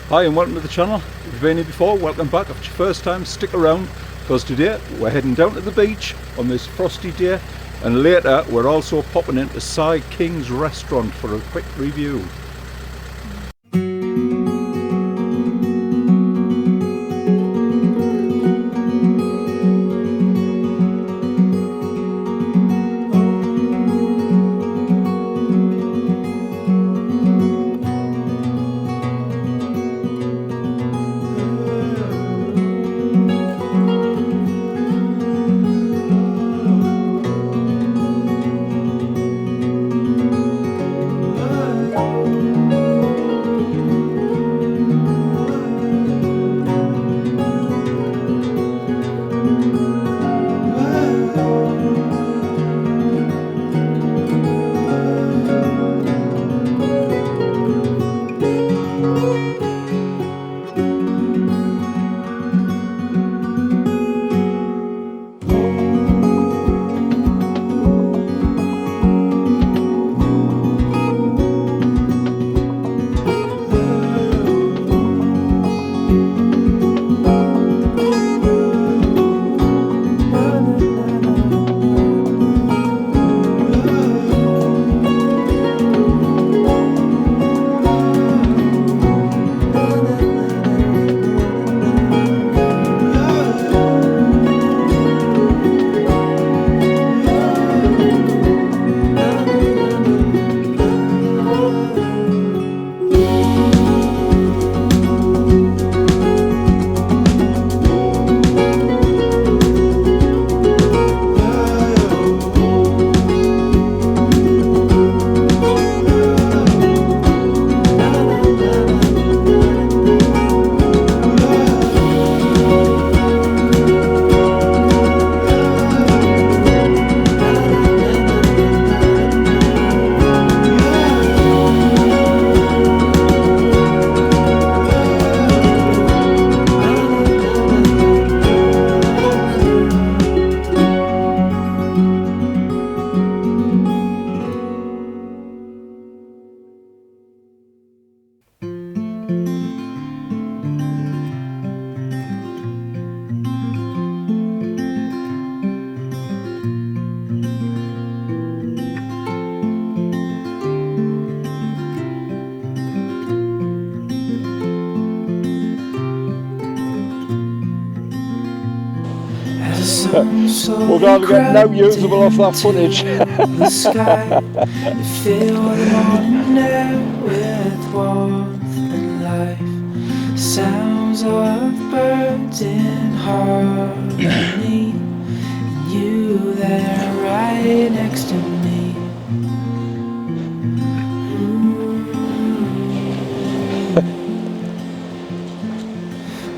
Hi and welcome to the channel. If you've been here before, welcome back. If it's your first time, stick around because today we're heading down to the beach on this frosty day, and later we're also popping into Cy King's restaurant for a quick review. We're going to get no usable off that footage. The sky, you fill the morning air with warmth and life. Sounds of birds in harmony, and you there right next to me.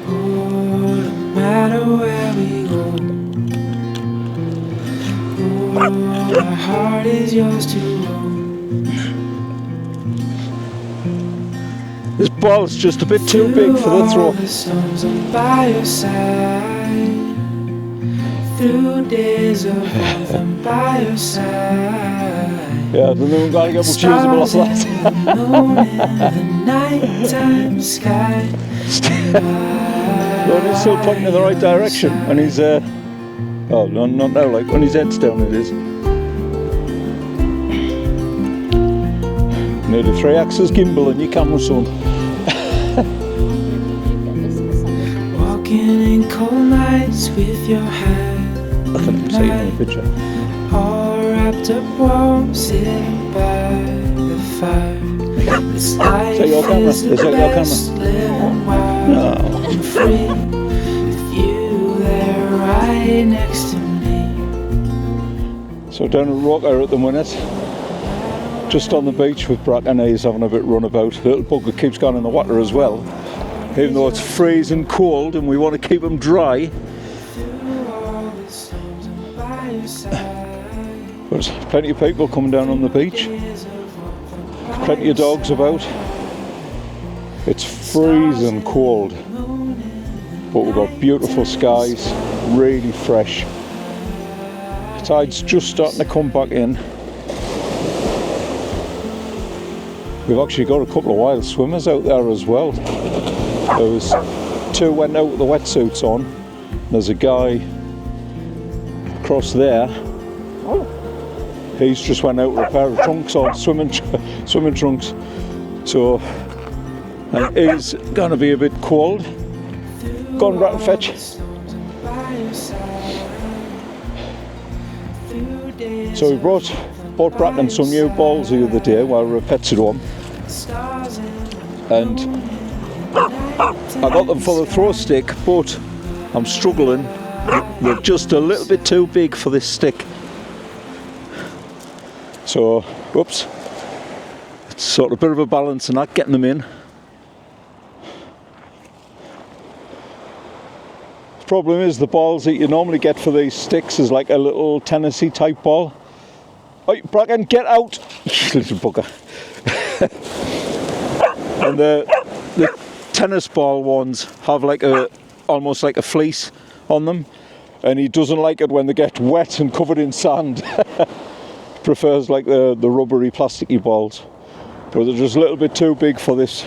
Oh, no matter where we go, my heart is yours to own. This ball's just a bit too big for the throw. The storms I'm by your side. Through days of warmth I'm by your side. Yeah, I don't know if I'm going to get much usable off that. The moon in the nighttime sky. Well, he's still pointing in the right direction, and he's oh, not now, like when his head's down it is. Need a 3-axis gimbal and your camera son. Walking in cold nights with your hand. I can see it in the picture. All wrapped up warm, sitting by the fire. This life your camera? is the Is that your best, camera? living wild No. and free. With you there right next to me. So down at Rocker at the minute, just on the beach with Brack and he's having a bit runabout. The little bugger keeps going in the water as well, even though it's freezing cold and we want to keep them dry. There's plenty of people coming down on the beach, plenty of dogs about. It's freezing cold, but we've got beautiful skies, really fresh. Tide's just starting to come back in. We've actually got a couple of wild swimmers out there as well. There was two went out with the wetsuits on. There's a guy across there. He's just went out with a pair of trunks on, swimming trunks. So, and he's going to be a bit cold. Go on, Brat, and fetch. So we bought Bracken some new balls the other day while we were pets at home, and I got them for the throw stick, but I'm struggling. They're just a little bit too big for this stick. So, whoops, it's sort of a bit of a balance and not getting them in. The problem is the balls that you normally get for these sticks is like a little tennisy type ball. Oi, Bracken, get out! Little bugger. And the tennis ball ones have like almost like a fleece on them, and he doesn't like it when they get wet and covered in sand. Prefers like the rubbery plasticky balls, but they're just a little bit too big for this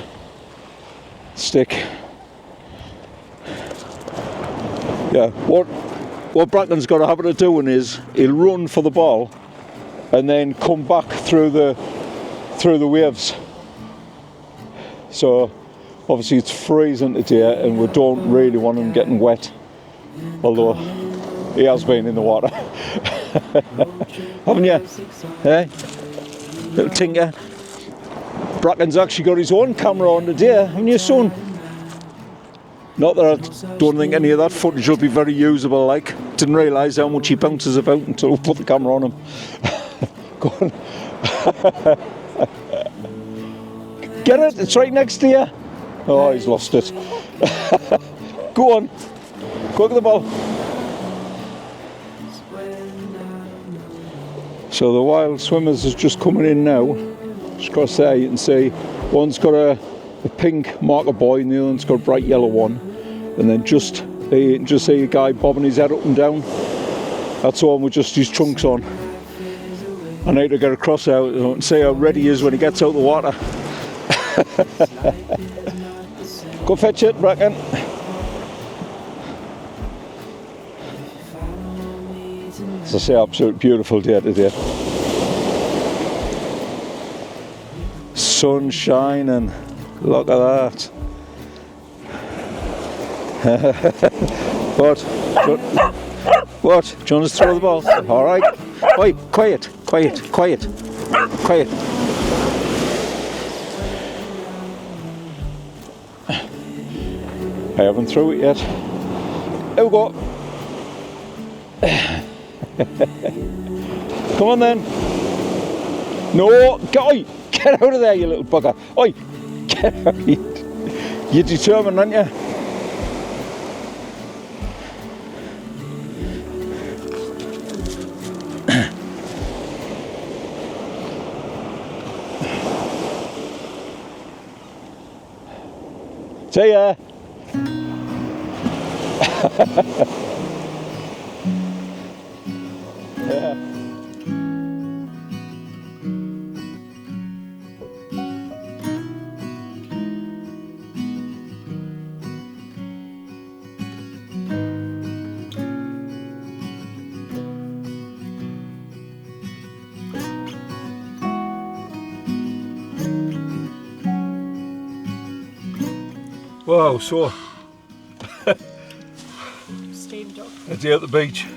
stick. Yeah, what Bracken's got a habit of doing is he'll run for the ball and then come back through the waves. So obviously it's freezing today and we don't really want him getting wet, although he has been in the water. Haven't you? Eh? Little tinker. Bracken's actually got his own camera on today, haven't you, son? Not that I don't think any of that footage will be very usable, like. Didn't realise how much he bounces about until we put the camera on him. Go on. Get it, it's right next to you. Oh, he's lost it. Go on. Go get the ball. So the wild swimmers is just coming in now. Just across there you can see one's got a pink marker buoy and the other one's got a bright yellow one. And then you can just see a guy bobbing his head up and down. That's the one with just his trunks on. I need to get across there and see how ready he is when he gets out of the water. Go fetch it, Bracken. As I say, absolute beautiful day today. Sun shining. Look at that. What? What? Do you want us to throw the ball? All right. Oi, quiet. I haven't thrown it yet. Here we go. Come on then. No, get out of there, you little bugger. Oi, get out. You're determined, aren't you? See ya. Yeah. Wow, so steamed up. a day at the beach.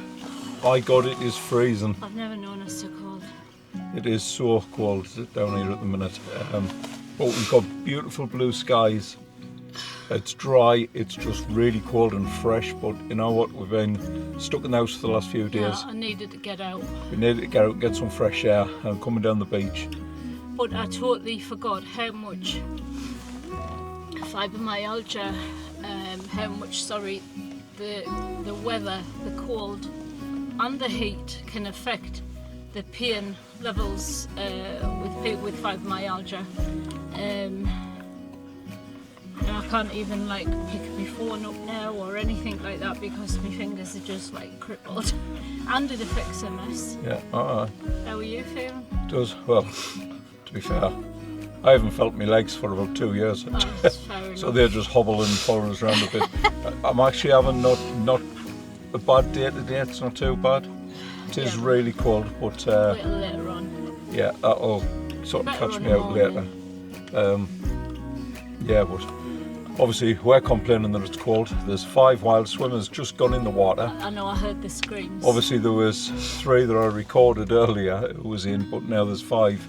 My God, it is freezing. I've never known it so cold. It is so cold down here at the minute. But we've got beautiful blue skies. It's dry, it's just really cold and fresh, but you know what, we've been stuck in the house for the last few days. Yeah, I needed to get out. We needed to get out and get some fresh air and coming down the beach. But I totally forgot how much fibromyalgia, the weather, the cold and the heat can affect the pain levels with people with fibromyalgia. And I can't even like pick my phone up now or anything like that because my fingers are just like crippled. And it affects MS. Yeah, How are you feeling? It does. Well, to be fair, I haven't felt my legs for about 2 years. Oh, that's fair So enough. they're just hobbling, following us around a bit. I'm actually having not a bad day today. It's not too bad. It is Yeah. really cold, but A little later on. yeah, that'll sort of Better catch on me the out later. Yeah, but obviously we're complaining that it's cold. There's 5 wild swimmers just gone in the water. I know, I heard the screams. Obviously there was 3 that I recorded earlier who was in, but now there's 5.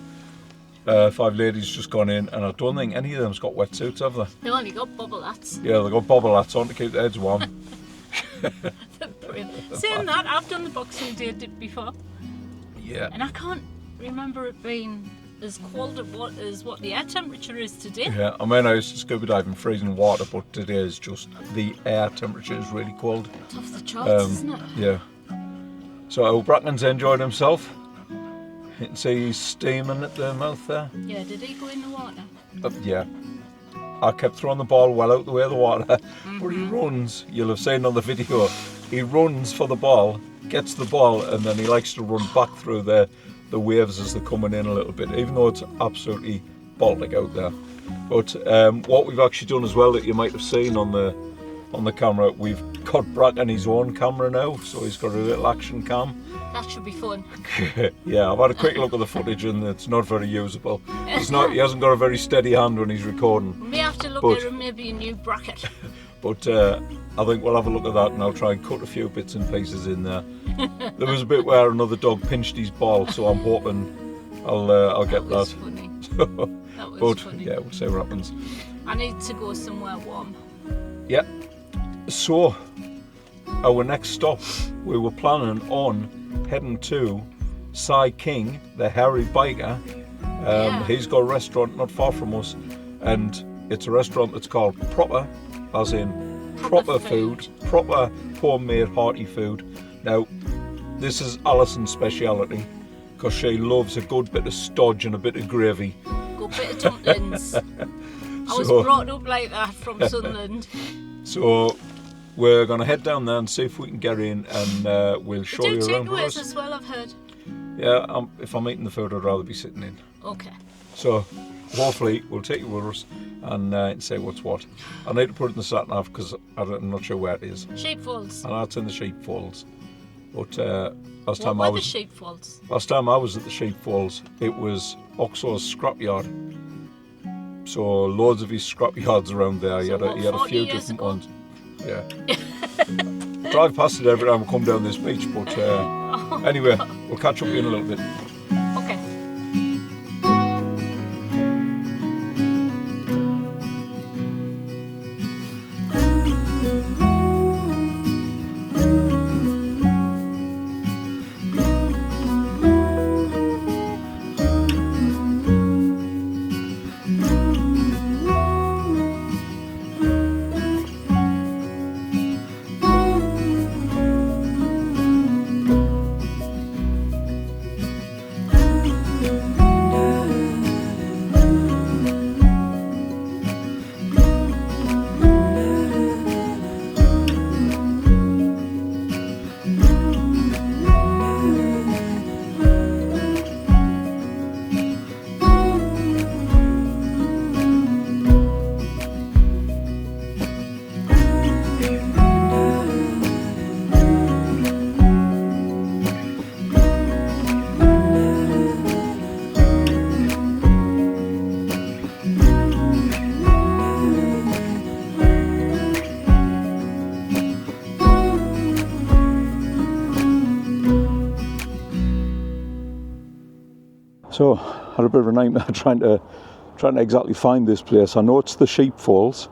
5 ladies just gone in, and I don't think any of them's got wetsuits, have they? They only got bubble hats. Yeah, they've got bobble hats on to keep their heads warm. Brilliant. Saying that, I've done the Boxing Day dip before, Yeah. and I can't remember it being as cold as what the air temperature is today. Yeah, I mean, I used to scuba dive in freezing water, but today is just the air temperature is really cold. It's off the charts, isn't it? Yeah. So Bracken's enjoyed himself. You can see he's steaming at the mouth there. Yeah, did he go in the water? Yeah. I kept throwing the ball well out the way of the water, but he runs. You'll have seen on the video. He runs for the ball, gets the ball, and then he likes to run back through the waves as they're coming in a little bit, even though it's absolutely Baltic out there. But what we've actually done as well that you might have seen on the camera, we've got Bracken his own camera now, so he's got a little action cam. That should be fun. Yeah, I've had a quick look at the footage and it's not very usable. He hasn't got a very steady hand when he's recording. We may have to look But- at maybe a new bracket. But I think we'll have a look at that and I'll try and cut a few bits and pieces in there. There was a bit where another dog pinched his ball, so I'm hoping I'll get That was that. funny. That was But funny. yeah, we'll see what happens. I need to go somewhere warm. Yeah. So our next stop, we were planning on heading to Cy King, the hairy biker. Yeah. He's got a restaurant not far from us, and it's a restaurant that's called Proper, as in proper food, proper homemade hearty food. Now, this is Alison's speciality, because she loves a good bit of stodge and a bit of gravy. Good bit of dumplings. I was So- brought up like that from Sunderland. So we're going to head down there and see if we can get in, and we'll show Do you around for takeaways us. as well, I've heard. Yeah, if I'm eating the food, I'd rather be sitting in. Okay. So hopefully we'll take you with us and say what's what. I need to put it in the sat nav because I'm not sure where it is. Sheepfolds. And that's in the Sheepfolds. But last What time were I the was sheepfolds? at the Sheepfolds, it was Oxo's scrapyard. So loads of his scrapyards around there. He So had a what, few 40 years different ago? ones. Yeah. Drive past it every time we come down this beach. But anyway, we'll catch up with you in a little bit. Okay. So I had a bit of a nightmare trying to exactly find this place. I know it's the Sheepfolds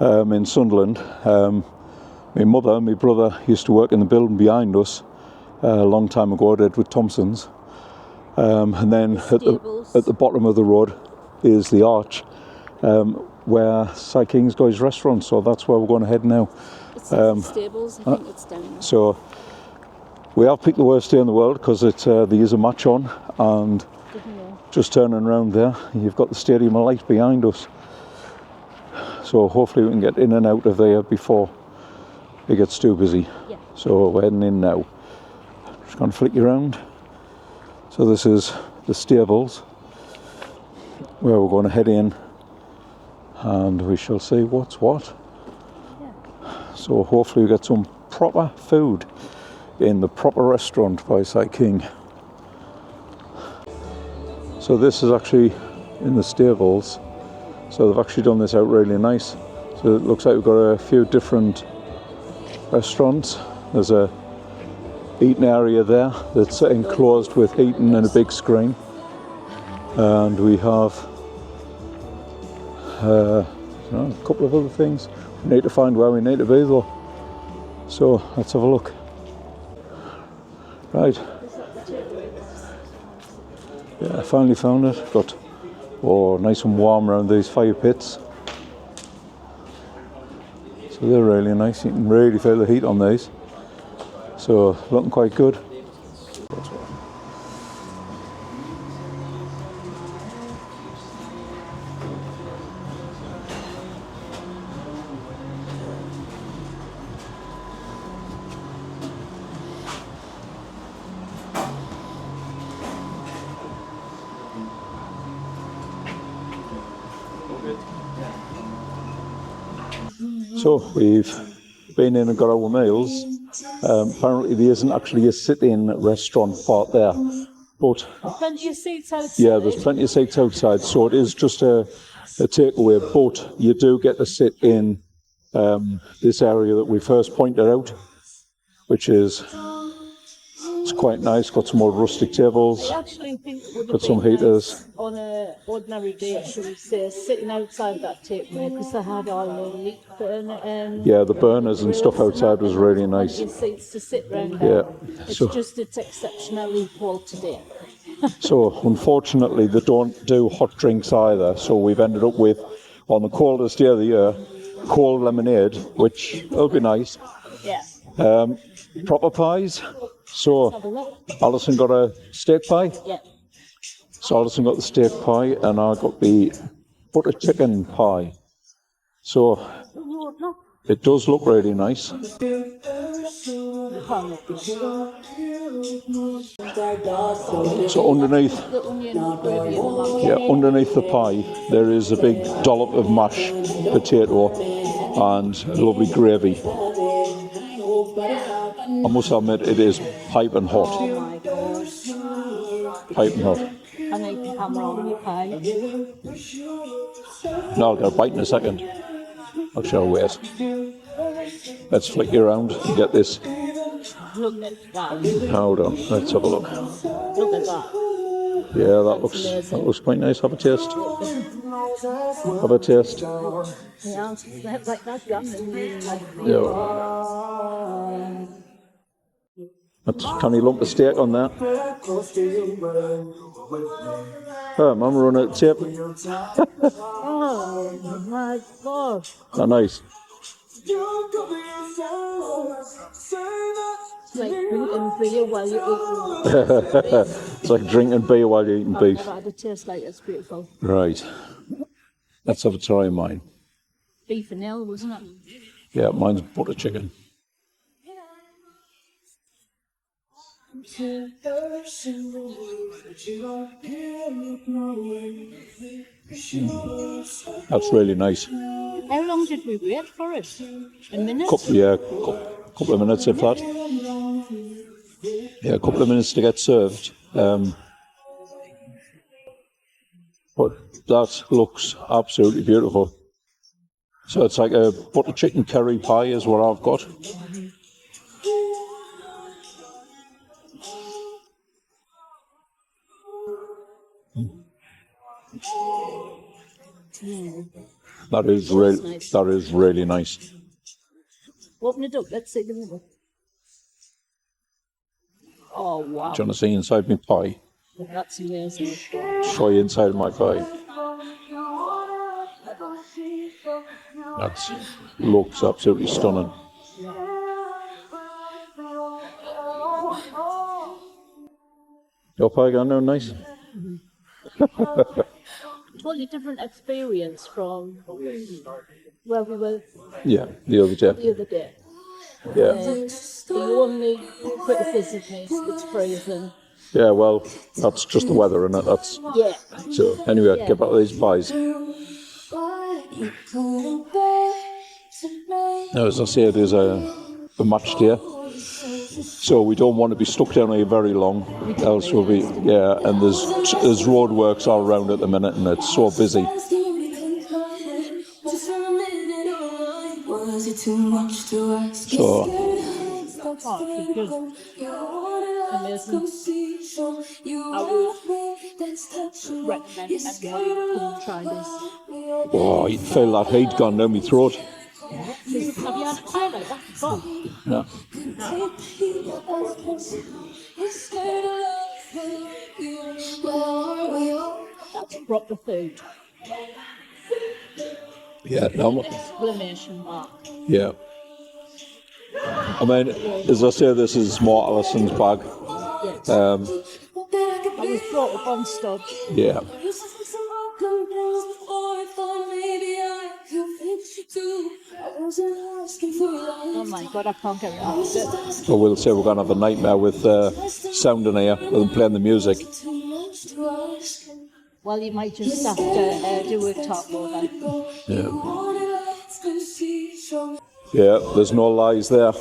in Sunderland. My mother and my brother used to work in the building behind us a long time ago at Edward Thompson's. And then Stables. at the bottom of the road is the arch where Cy King's got his restaurant. So that's where we're going to head now. It's the stables, I think it's down there. So we have picked the worst day in the world because there is a match on, and just turning around there, you've got the Stadium of Light behind us. So hopefully we can get in and out of there before it gets too busy. Yeah. So we're heading in now. Just going to flick you around. So this is the stables. where we're going to head in, and we shall see what's what. So hopefully we get some proper food in the proper restaurant by Sight King. So this is actually in the stables. So they've actually done this out really nice. So it looks like we've got a few different restaurants. There's a eating area there that's enclosed with heating and a big screen. And we have a couple of other things. We need to find where we need to be though. So let's have a look. Right. Yeah, I finally found it. Got nice and warm around these fire pits. So they're really nice. You can really feel the heat on these. So looking quite good. So we've been in and got our meals. Apparently there isn't actually a sit-in restaurant part there, but Plenty of seats outside. yeah, there's plenty of seats outside, so it is just a takeaway, but you do get to sit in this area that we first pointed out, which is it's quite nice. Got some more rustic tables, I actually think it would have got some been heaters. nice on an ordinary day, should we say, sitting outside that takeaway, because they had all the meat burner. Yeah, the burners and stuff outside was really nice. Plenty of seats to sit round there. Yeah, It's so just it's exceptionally cold today. so unfortunately they don't do hot drinks either. So we've ended up with, on the coldest day of the year, cold lemonade, which will be nice. Yeah. Proper pies. So Have a look. Alison got a steak pie. Yeah. So Alison got the steak pie and I got the butter chicken pie. So it does look really nice. So underneath the pie there is a big dollop of mashed potato and lovely gravy. I must admit it is piping hot. Oh my gosh. Piping hot. I need to hammer on your pie. No, I'll get a bite in a second. Actually, I'll wait. Let's flick you around and get this. Look at that. Hold on, let's have a look. Look at that. Yeah, that looks quite nice. Have a taste. Have a taste. Yeah, like that yummy. Yeah. That's a tiny lump of steak on that. Oh, Mum, run out of tape. Oh my gosh. Not nice. It's like drinking beer while you're eating beef. It's like drinking beer while you're eating beef. I've had a taste like it's beautiful. Right. Let's have a try of mine. Beef and ale, wasn't it? Yeah, mine's butter chicken. That's really nice. How long did we wait for it? A minute? Couple of minutes if that. Yeah, a couple of minutes to get served. But that looks absolutely beautiful. So it's like a butter chicken curry pie is what I've got. That is really nice. Open it up, let's see the middle. Oh wow. Do you want to see inside my pie? That's amazing. Show you inside my pie. That looks absolutely stunning. Your pie gone now nice? Totally different experience from where we were Yeah, the other day. the other day. Yeah. The only criticism is it's freezing. Yeah, well, that's just the weather, isn't it? That's Yeah. so. Anyway, get back to these pies. Now, as I say, there's a match day, so we don't want to be stuck down here very long. Else we'll be and there's roadworks all around at the minute, and it's so busy. So. Amazing. I would recommend everyone come and try this. Oh, you feel that heat gone down my throat. Have you had a pie like that before? No. That's proper food. Yeah, no. Exclamation mark. Yeah. I mean, as I say, this is more Alison's bag. Yes. I was brought up on stud. Yeah. Oh my god, I can't get it out. So we'll say we're going to have a nightmare with sound in here, with them playing the music. Well, you might just have to do a top load then. Yeah. Yeah, there's no lies there.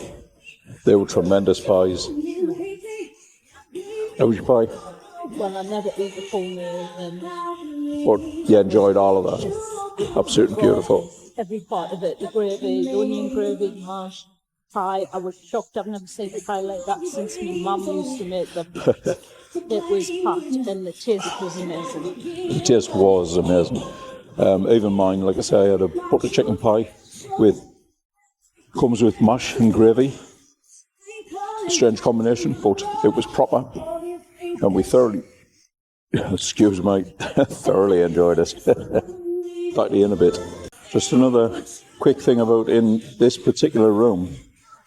They were tremendous pies. How was your pie? Well, I never eat the full meal, But you enjoyed all of that. Absolutely beautiful. every part of it, the gravy, the onion gravy, mash, pie. I was shocked. I've never seen a pie like that since my mum used to make them. It was packed and the taste was amazing. The taste was amazing. Even mine, like I say, I had a butter chicken pie comes with mash and gravy. Strange combination, but it was proper. And we thoroughly thoroughly enjoyed it. Back to you in a bit. Just another quick thing about in this particular room.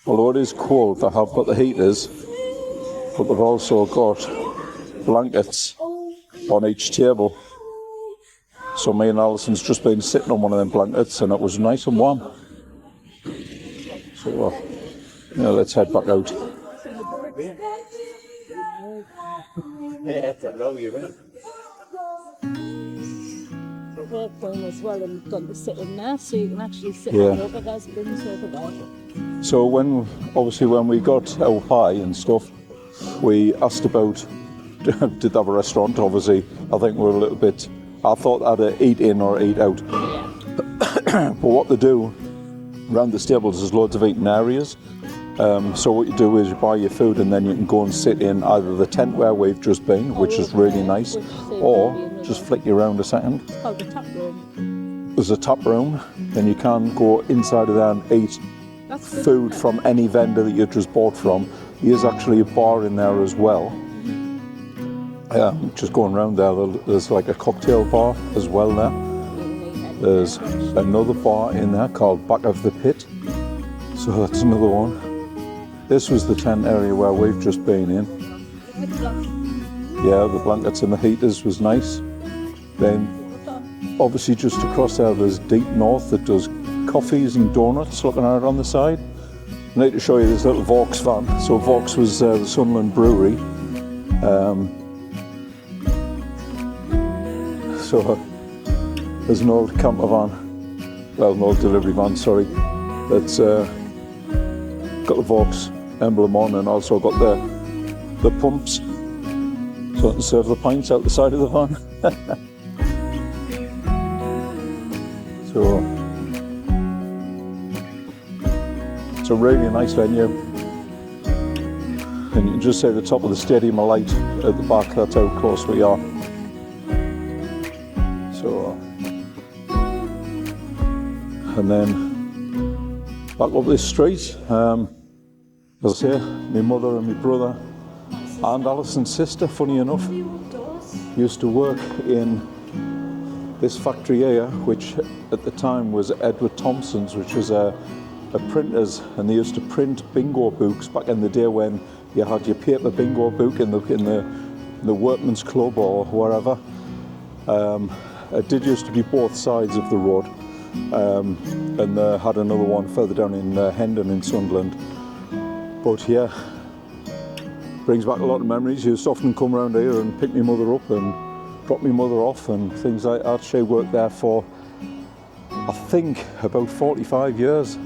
Although it is cold, they have got the heaters, but they've also got blankets on each table. So me and Alison's just been sitting on one of them blankets, and it was nice and warm. So let's head back out. As well, and you've got to sit in there, so you can actually sit over. There's bins over there. So when we got our pie and stuff, we asked about did they have a restaurant. Obviously, I think we're a little bit. I thought I'd eat in or eat out. But what they do around the stables is loads of eating areas. So what you do is you buy your food and then you can go and sit in either the tent where we've just been, which is really nice, or just flick you around a second. It's called the tap room. There's a tap room, then you can go inside of there and eat food from any vendor that you've just bought from. There's actually a bar in there as well. Just going around there, there's like a cocktail bar as well there. There's another bar in there called Back of the Pit. So that's another one. This was the tent area where we've just been in. Yeah, the blankets and the heaters was nice. Then, obviously just across there, there's Deep North that does coffees and donuts looking out on the side. I need to show you this little Vaux van. So Vaux was the Sunderland brewery. So there's an old camper van, well, an old delivery van, sorry, that's got the Vaux emblem on, and also got the pumps, so I can serve the pints out the side of the van. So it's a really nice venue, and you can just see the top of the stadium alight at the back. That's how close we are. So, and then back up this street, as I say, my mother and my brother and Alison's sister, funny enough, used to work in this factory here, which at the time was Edward Thompson's, which was a printers, and they used to print bingo books back in the day when you had your paper bingo book in the workman's club or wherever. It did used to be both sides of the road, and they had another one further down in Hendon in Sunderland. But yeah, brings back a lot of memories. She used to often come around here and pick my mother up and drop my mother off and things like that. She worked there for, I think, about 45 years.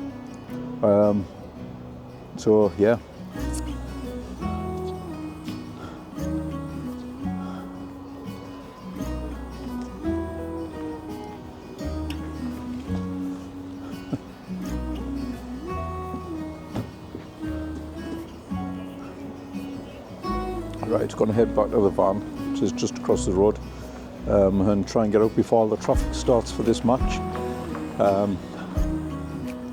So yeah. Right, going to head back to the van, which is just across the road, and try and get out before the traffic starts for this match.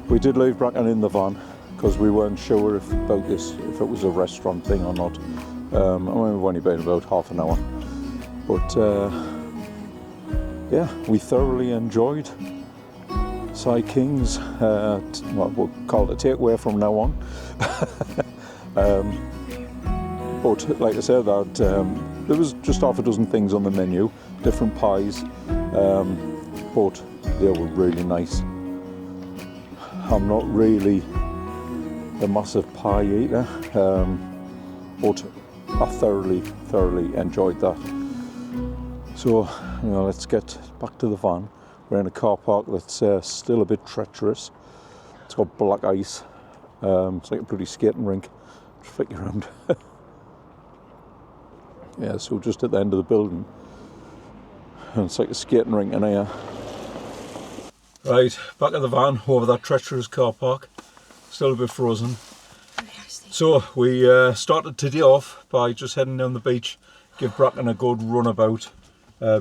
We did leave Bracken in the van because we weren't sure if it was a restaurant thing or not. I mean, we've only been about half an hour, but yeah, we thoroughly enjoyed Cy King's. Well, we'll call it a takeaway from now on. But like I said, that there was just half a dozen things on the menu, different pies, but they were really nice. I'm not really a massive pie eater, but I thoroughly enjoyed that. So, you know, let's get back to the van. We're in a car park that's still a bit treacherous. It's got black ice. It's like a bloody skating rink. Just flick you around. Yeah, so just at the end of the building, and it's like a skating rink in here. Right, back at the van over that treacherous car park, still a bit frozen. So we started today off by just heading down the beach, give Bracken a good runabout,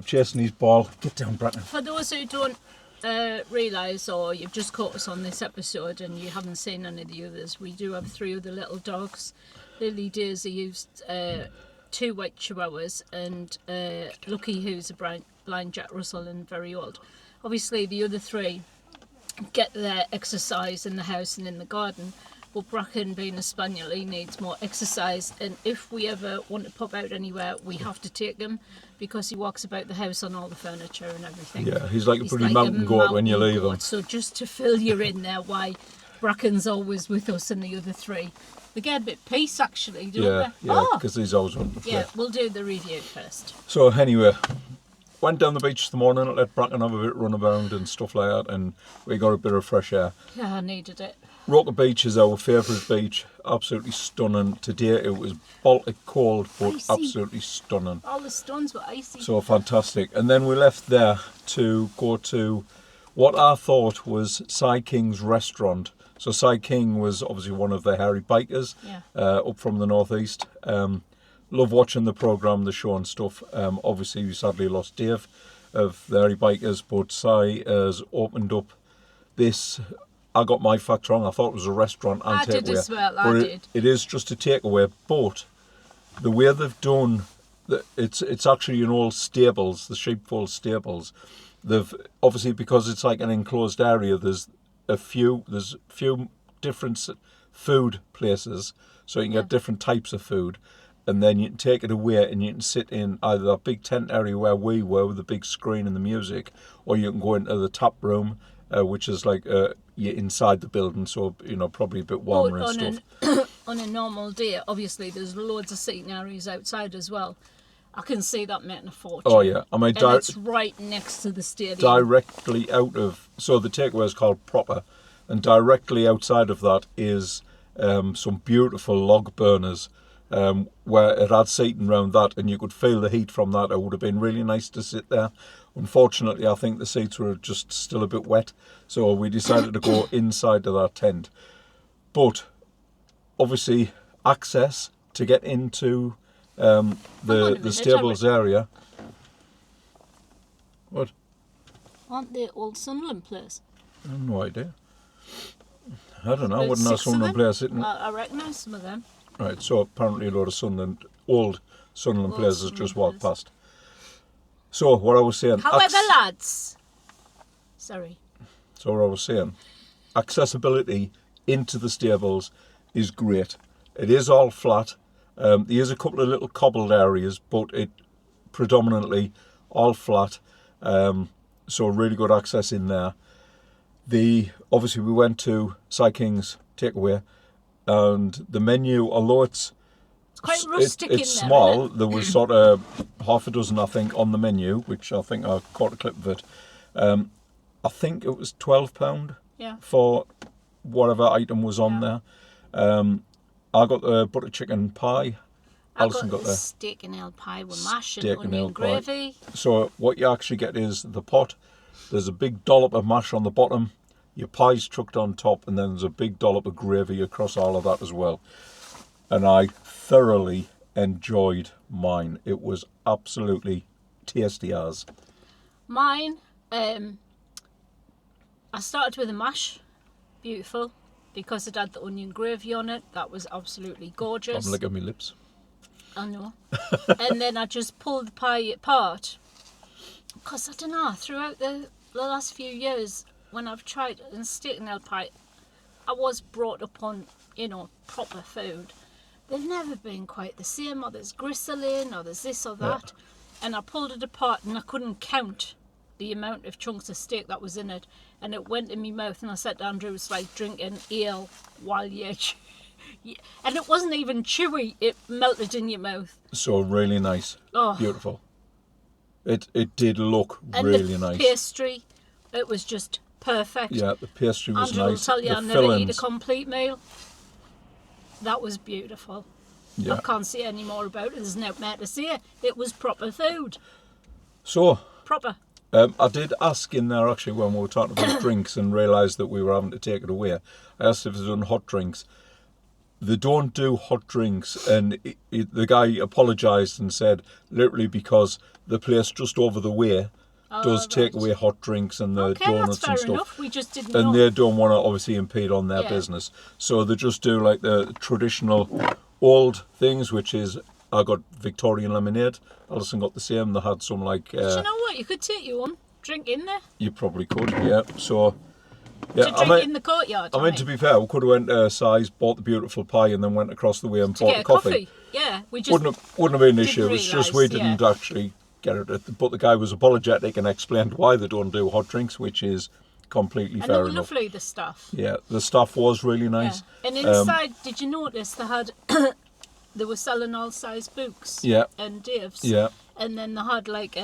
chasing his ball. Get down, Bracken. For those who don't realise, or you've just caught us on this episode and you haven't seen any of the others, we do have 3 other little dogs. Lily Daisy used 2 white chihuahuas, and Lucky, who's a blind Jack Russell and very old. Obviously the other 3 get their exercise in the house and in the garden, but Bracken, being a spaniel, he needs more exercise, and if we ever want to pop out anywhere we have to take him because he walks about the house on all the furniture and everything. Yeah, he's like a pretty mountain goat when you leave him. So just to fill you in there why Bracken's always with us and the other 3. They get a bit peace actually, don't they? Yeah, because he's always wanting to play. Yeah, we'll do the review first. So anyway, went down the beach this morning, let Bracken have a bit run around and stuff like that, and we got a bit of fresh air. Yeah, I needed it. Roker Beach is our favourite beach, absolutely stunning. Today it was Baltic cold, but Icy. Absolutely stunning. All the stones were icy. So fantastic. And then we left there to go to what I thought was Cy King's restaurant. So Cy King was obviously one of the hairy bikers, up from the northeast. Love watching the programme, the show and stuff. Obviously we sadly lost Dave of the hairy bikers, but Cy has opened up this. I got my facts wrong. I thought it was a restaurant and takeaway. I did as well, but it is just a takeaway, but the way they've done, it's actually in all stables, the Sheepfolds Stables. They've, obviously because it's like an enclosed area, there's a few different food places, so you can get different types of food, and then you can take it away and you can sit in either that big tent area where we were with the big screen and the music, or you can go into the tap room, which is like you're inside the building, so you know, probably a bit warmer and stuff. On a normal day, obviously there's loads of seating areas outside as well. I can see that making a fortune. Oh yeah, I mean, and it's right next to the stadium. Directly out of, so the takeaway is called Proper, and directly outside of that is some beautiful log burners, where it had seating around that, and you could feel the heat from that. It would have been really nice to sit there. Unfortunately, I think the seats were just still a bit wet, so we decided to go inside of that tent. But obviously, access to get into the stables area. What? Aren't they old Sunderland players? I have no idea. I don't know. I About wouldn't have 6 of Sunderland them? players sitting. I recognise some of them. Right, so apparently a lot of old Sunderland players has just walked past. So what I was saying. However, lads. Sorry. So what I was saying, accessibility into the stables is great. It is all flat. There is a couple of little cobbled areas, but it predominantly all flat. So really good access in there. Obviously we went to Cy King's takeaway, and the menu, although it's It's quite rustic It's in there. small. Isn't it? There was sort of half a dozen, I think, on the menu, which I think I caught a clip of it. I think it was £12 Yeah. for whatever item was on there. I got the butter chicken pie. Alison got the the steak and ale pie with mash and steak and ale onion pie. gravy. So what you actually get is the pot. There's a big dollop of mash on the bottom. Your pie's chucked on top, and then there's a big dollop of gravy across all of that as well. And I thoroughly enjoyed mine. It was absolutely tasty as. Mine, I started with a mash. Beautiful. Because it had the onion gravy on it. That was absolutely gorgeous. I'm licking my lips. I know. And then I just pulled the pie apart. Because I don't know, throughout the last few years, when I've tried a steak and ale pie, I was brought up on, proper food. They've never been quite the same, or there's gristle in, or there's this or that. Yeah. And I pulled it apart and I couldn't count the amount of chunks of steak that was in it. And it went in my mouth, and I said to Andrew, it's like drinking ale while you're... And it wasn't even chewy, it melted in your mouth. So really nice. Oh. Beautiful. It did look and really the nice. Pastry, it was just perfect. Yeah, the pastry was Andrew nice. will tell you the I never fillings. eat a complete meal. That was beautiful. Yeah. I can't say any more about it. There's no more to say. It was proper food. So, Proper. I did ask in there actually when we were talking about drinks and realised that we were having to take it away. I asked if they'd done hot drinks. They don't do hot drinks, and the guy apologised and said literally because the place just over the way does take away hot drinks and the donuts that's fair and stuff. enough. We just didn't And know. they don't want to obviously impede on their business, so they just do like the traditional old things, which is I got Victorian lemonade. Alison got the same. They had some like. But you know what? You could take your own drink in there. You probably could, yeah. So. Yeah, to drink in the courtyard. I mean, to be fair, we could have went to Size, bought the beautiful pie, and then went across the way and bought get the a coffee. Yeah, we just wouldn't have been an issue. It was realise, just we didn't actually get it. But the guy was apologetic and explained why they don't do hot drinks, which is completely and fair they were enough. lovely, the stuff. Yeah, the stuff was really nice. Yeah. And inside, did you notice they had they were selling all size books? Yeah. And Dave's. Yeah. And then they had like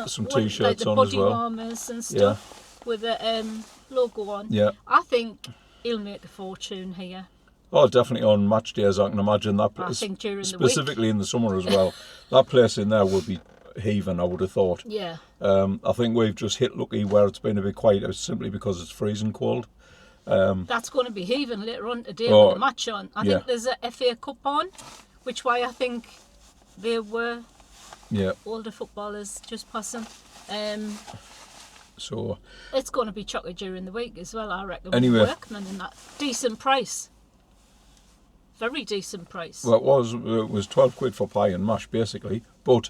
Some like t-shirts the on body as well. warmers and stuff with a logo on. Yeah. I think he'll make a fortune here. Oh, definitely on match days, I can imagine that. I think during the specifically week. in the summer as well. That place in there would be heaving, I would have thought. Yeah. I think we've just hit lucky where it's been a bit quiet simply because it's freezing cold. That's going to be heaving later on today Oh, with the match on. I think there's a FA Cup on, which why I think there were older footballers just passing. So it's going to be chocker during the week as well, I reckon. Anyway. With workmen and that. Decent price. Very decent price. well, it was 12 quid for pie and mash basically, but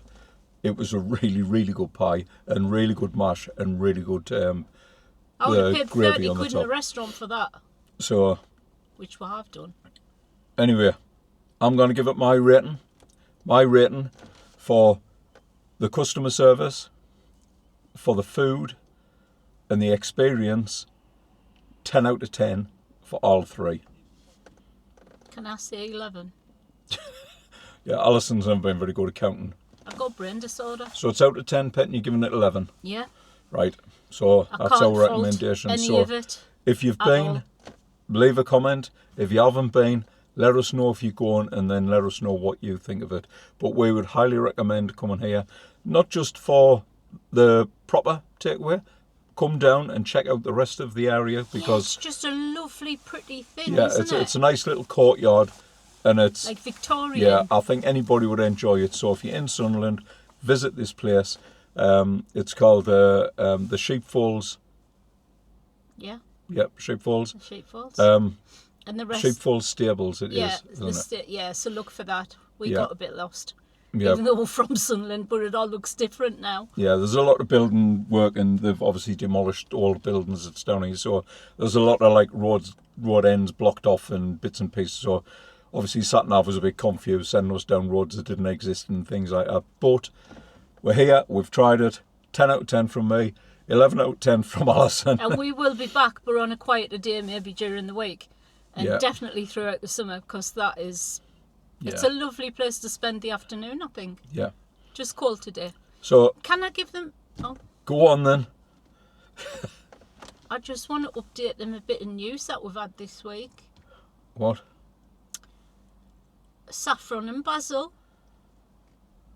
it was a really, really good pie and really good mash and really good I would have paid gravy 30 on the quid in a top. restaurant for that, So which we have done. anyway, I'm going to give it my rating. My rating for the customer service, for the food and the experience, 10 out of 10 for all three. Can I say 11? Yeah, Alison's never been very good at counting. I've got brain disorder. So it's out of 10, Pet, and you're giving it 11. Yeah. Right, so I that's can't our fault recommendation. any So of it. if you've at been, all. leave a comment. If you haven't been, let us know if you're going, and then let us know what you think of it. But we would highly recommend coming here, not just for the proper takeaway. Come down and check out the rest of the area because it's just a lovely, pretty thing, yeah, isn't it's a nice little courtyard, and it's like Victorian. yeah, I think anybody would enjoy it. So if you're in Sunderland, visit this place. It's called the Sheepfolds. Yeah. Yep, Sheepfolds. Sheepfolds. And the rest. Sheepfolds Stables. It is, isn't it? Yeah. So look for that. We Yeah. got a bit lost, Yeah. even though we're from Sunderland, but it all looks different now. Yeah, there's a lot of building work, and they've obviously demolished all the buildings that's down here. So there's a lot of like road ends blocked off and bits and pieces. So obviously Sat-Nav was a bit confused, sending us down roads that didn't exist and things like that. But we're here, we've tried it. 10 out of 10 from me, 11 out of 10 from Alison. And we will be back, but on a quieter day, maybe during the week, and Yeah. definitely throughout the summer, because that is Yeah. It's a lovely place to spend the afternoon, I think. Yeah. Just cold today. So Can I give them... Oh, go on then. I just want to update them a bit of news that we've had this week. What? Saffron and basil.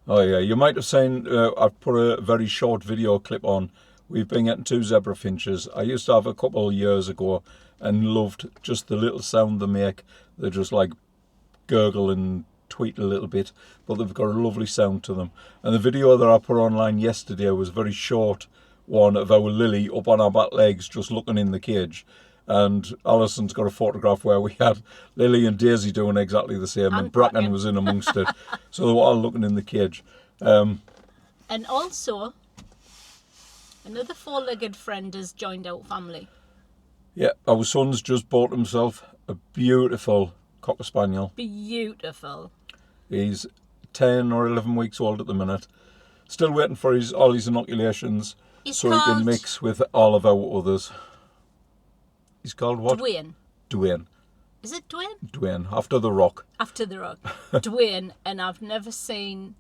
Oh yeah, you might have seen, I've put a very short video clip on. We've been getting 2 zebra finches. I used to have a couple of years ago and loved just the little sound they make. They just like gurgle and tweet a little bit, but they've got a lovely sound to them. And the video that I put online yesterday was a very short one of our Lily up on our back legs just looking in the cage. And Alison's got a photograph where we had Lily and Daisy doing exactly the same, and Bracken was in amongst it. So they were all looking in the cage. And also, another 4-legged friend has joined our family. Yeah, our son's just bought himself a beautiful Cocker Spaniel. Beautiful. He's 10 or 11 weeks old at the minute. Still waiting for all his inoculations so he can mix with all of our others. He's called what? Dwayne. Dwayne. Is it Dwayne? Dwayne, after the rock. After the rock. Dwayne, and I've never seen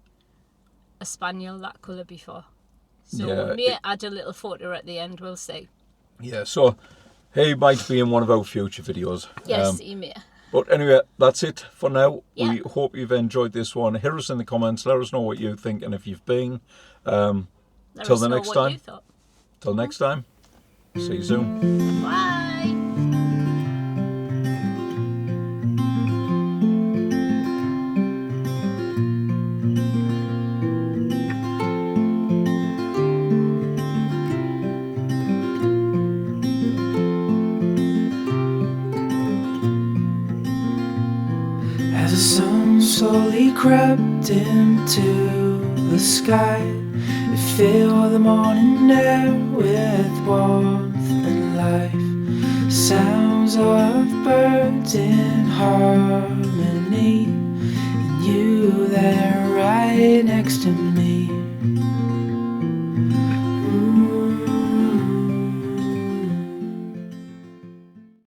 a spaniel that colour before. So Yeah, we may add a little photo at the end, we'll see. Yeah, so he might be in one of our future videos. Yes, he may. But anyway, that's it for now. Yeah. We hope you've enjoyed this one. Hear us in the comments. Let us know what you think and if you've been. Till the next time. Till next time. See you soon. Bye. As the sun slowly crept into the sky, it filled the morning air with warmth and life. Sounds of birds in harmony, and you there right next to me.